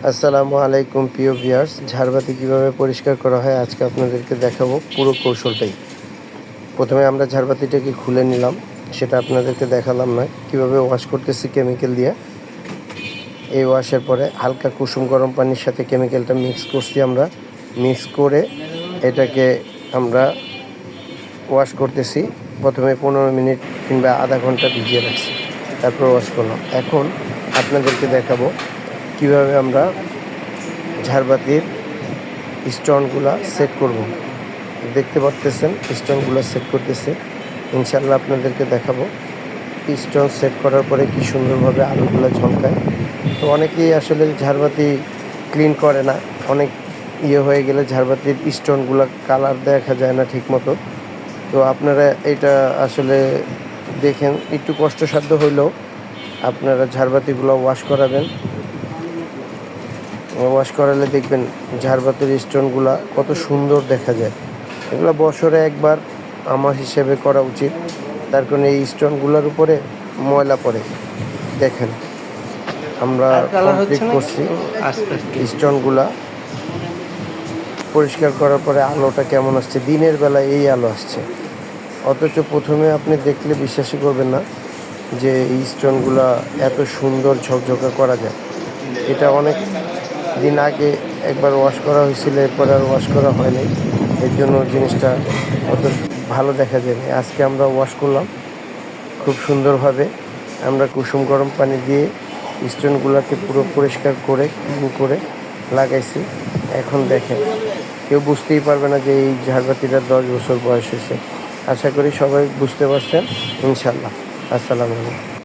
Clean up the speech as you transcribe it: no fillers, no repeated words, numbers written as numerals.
আসসালামু আলাইকুম প্রিয় ভিউয়ার্স, ঝাড়বাতি কীভাবে পরিষ্কার করা হয় আজকে আপনাদেরকে দেখাবো পুরো কৌশলটাই। প্রথমে আমরা ঝাড়বাতিটাকে খুলে নিলাম, সেটা আপনাদেরকে দেখালাম না। কীভাবে ওয়াশ করতেছি কেমিক্যাল দিয়ে। এই ওয়াশের পরে হালকা কুসুম গরম পানির সাথে কেমিক্যালটা মিক্স করছি আমরা। মিক্স করে এটাকে আমরা ওয়াশ করতেছি। প্রথমে 15 মিনিট কিংবা আধা ঘন্টা ভিজিয়ে রাখছি, তারপর ওয়াশ করলাম। এখন আপনাদেরকে দেখাবো কীভাবে আমরা ঝাড়বাতির স্টোনগুলা সেট করব। দেখতে পারতেছেন স্টোনগুলো সেট করতেছে। ইনশাল্লাহ আপনাদেরকে দেখাবো স্টোন সেট করার পরে কি সুন্দরভাবে আলোগুলো ঝলকায়। তো অনেকেই আসলে ঝাড়বাতি ক্লিন করে না, অনেক হয়ে গেলে ঝাড়বাতির স্টোনগুলো কালার দেখা যায় না ঠিক মতো। তো আপনারা এটা আসলে দেখেন, একটু কষ্টসাধ্য হইলেও আপনারা ঝাড়বাতিগুলো ওয়াশ করাবেন। ওয়াশ করালে দেখবেন ঝাড়বাতির স্টোনগুলো কত সুন্দর দেখা যায়। এগুলো বছরে একবার আমার হিসেবে করা উচিত, তার কারণে এই স্টোনগুলোর উপরে ময়লা পড়ে। দেখেন আমরা কমপ্লিট করছি। স্টোনগুলা পরিষ্কার করার পরে আলোটা কেমন আসছে, দিনের বেলায় এই আলো আসছে। অথচ প্রথমে আপনি দেখলে বিশ্বাসই করবেন না যে এই স্টোনগুলা এত সুন্দর ঝকঝকা করা যায়। এটা অনেক দিন আগে একবার ওয়াশ করা হয়েছিল, এরপরে আর ওয়াশ করা হয়নি, এর জন্য জিনিসটা অত ভালো দেখা যায়নি। আজকে আমরা ওয়াশ করলাম খুব সুন্দরভাবে। আমরা কুসুম গরম পানি দিয়ে স্টোনগুলোকে পুরো পরিষ্কার করে ক্লিন করে লাগাইছি। এখন দেখেন কেউ বুঝতেই পারবে না যে এই ঝাড়বাতিটার 10 বছর বয়স হয়েছে। আশা করি সবাই বুঝতে পারছেন ইনশাল্লাহ। আসসালামু আলাইকুম।